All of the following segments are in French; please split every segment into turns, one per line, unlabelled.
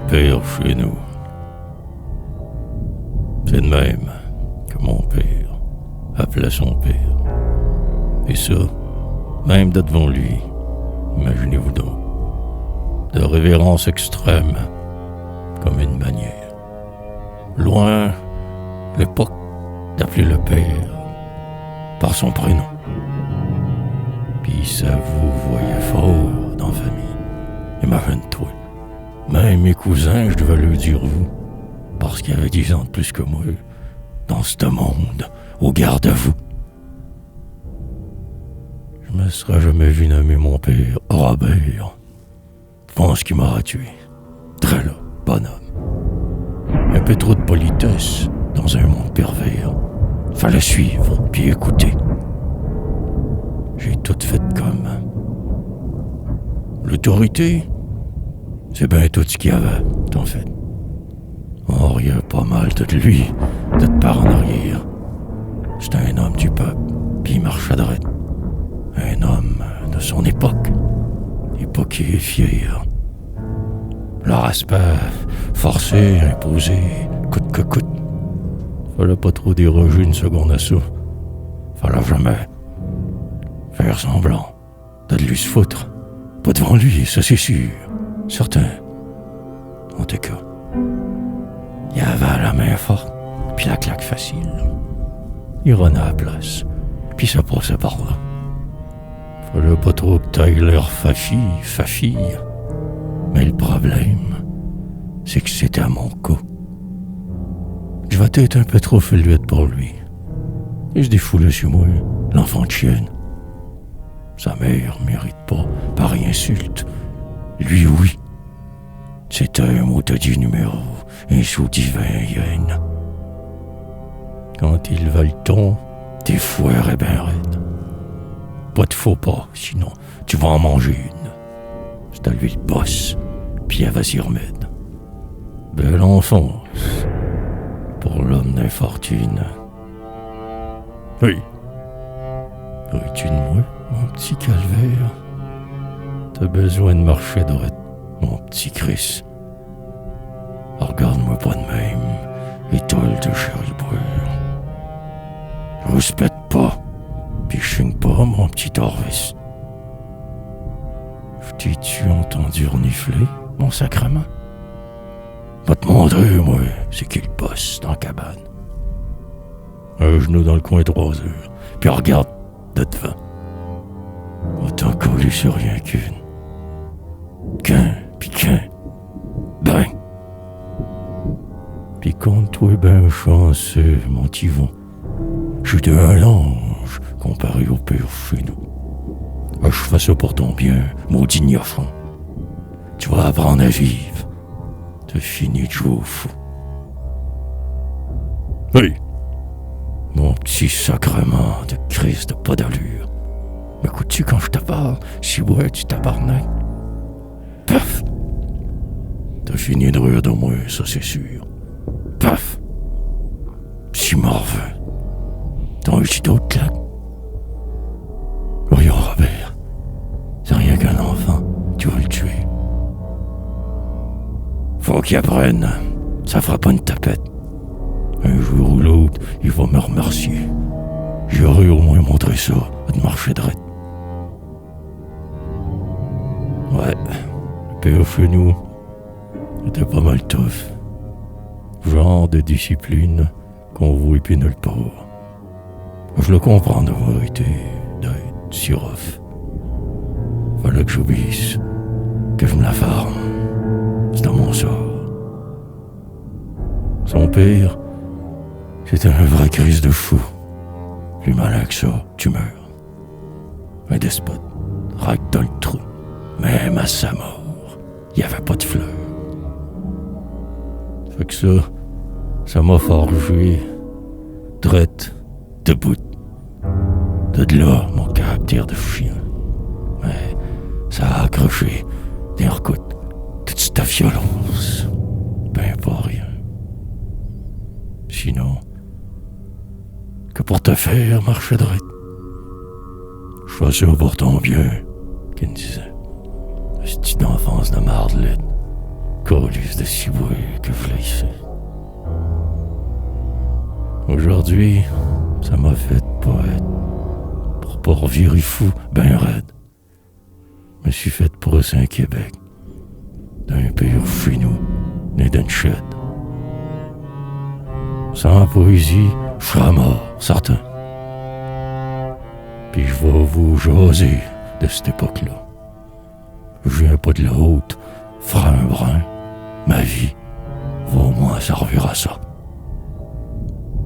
père chez nous. C'est de même que mon père appelait son père. Et ça, même de devant lui, imaginez-vous donc, de révérence extrême, comme une bannière. Loin, l'époque d'appeler le père par son prénom. Puis ça vous voyait fort dans la famille. Imagine-toi, même mes cousins, je devais leur dire vous, parce qu'il y avait 10 ans de plus que moi, dans ce monde, au garde à vous. Je me serais jamais vu nommer mon père Robert. Je pense qu'il m'aurait tué. Très là, bonhomme. Un peu trop de politesse dans un monde pervers. Fallait suivre, puis écouter. J'ai tout fait comme. L'autorité, c'est bien tout ce qu'il y avait, en fait. On riait pas mal de lui, de part en arrière. C'était un homme du peuple, puis il marchait droit. Un homme de son époque, époqué et fier. Leur aspect forcé, imposé, coûte que coûte. Fallait pas trop déroger une seconde à ça. Fallait jamais faire semblant de lui se foutre. Pas devant lui, ça c'est sûr. Certain. En tout cas, il avait la main forte, puis la claque facile. Il renait à la place, puis ça passait par là. Fallait pas trop que t'ailles l'air fafi. Mais le problème, c'est que c'était à mon cas. Je vais être un peu trop fluide pour lui. Il se défoulait sur moi, l'enfant de chienne. Sa mère mérite pas, par insulte. Lui, oui. C'était un maudit numéro, un sou divin yen. Quand il va le ton, t'es foiré ben raide. Pas de faux pas, sinon tu vas en manger une. C'est à lui le boss, puis elle va s'y remettre. Belle enfance pour l'homme d'infortune. Oui. Ris-tu de moi, mon petit calvaire? T'as besoin de marcher droit, mon petit Chris. Regarde-moi pas de même, étoile de chariboire. Je respecte pas, puis je chigne pas, mon petit Orvis. T'es-tu entendu renifler, mon sacrement? Va te montrer, moi, c'est qui le boss dans la cabane. Un genou dans le coin 3 heures, puis regarde de devant. Autant coller sur rien qu'une. Qu'un. Ben. Puis compte-toi ben chanceux, mon Tivon. J'étais un ange comparé au père chez nous. Je fais ça pour ton bien, maudit gnochon. Tu vas apprendre à vivre. T'as fini de jouer au fou. Oui. Mon petit sacrement de Christ de pas d'allure. M'écoutes-tu quand je te parle? Si ouais, tu tabarnak. Paf! T'as fini de rire de moi, ça c'est sûr. Paf! Si morveux. T'as eu d'autres claques? Voyons, Robert. C'est rien qu'un enfant. Tu vas le tuer. Faut qu'il apprenne. Ça fera pas une tapette. Un jour ou l'autre, il va me remercier. J'aurais au moins montré ça, de marcher droit. Ouais, le père chez nous était pas mal tough. Genre de discipline qu'on voit épiner nulle part. Je le comprends d'avoir été d'être si rough. Fallait que j'obéisse, que je me la farme. C'est dans mon sort. Son père, c'était un vrai crise de fou. Plus malin que ça, tu meurs. Un despote, raque dans le trou. Même à sa mort, il n'y avait pas de fleurs. Fait que ça m'a forgé, drette, debout. De là, mon caractère de chien. Mais ça a accroché, des recoutes, toute cette violence. Ben pas rien. Sinon, que pour te faire marcher droit. Je fais ça pour ton bien, qu'il me disait. C'ti d'enfance de mardelette. Calice de cibouille que je l'ai ici. Aujourd'hui, ça m'a fait poète. Pour pas revirer fou, ben raide. Je me suis fait brosser un Québec. D'un pire finou, né d'une chède. Sans poésie, je serai mort, certain. Puis je vais vous jaser de cette époque-là. Je viens pas de la haute, fera un brin. Ma vie va au moins servir à ça.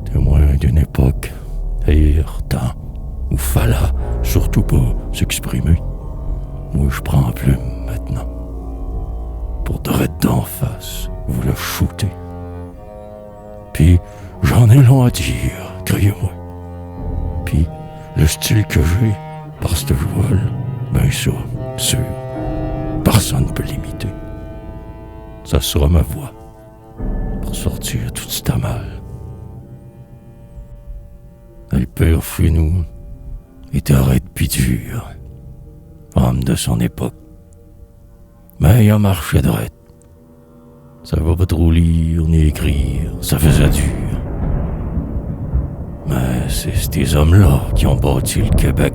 Témoin d'une époque, ailleurs, temps, où fallait surtout pas s'exprimer. Moi je prends la plume maintenant. Pour direct d'en face, vous le shooter. Puis j'en ai long à dire, criez-moi. Puis le style que j'ai, par cette voile, ben ça, sûr, personne ne peut l'imiter. Ça sera ma voix pour sortir tout ce mal. Le père Finou était arrête pis dur, homme de son époque. Mais il a marché droit. Ça va pas trop lire ni écrire, ça faisait dur. Mais c'est ces hommes-là qui ont bâti le Québec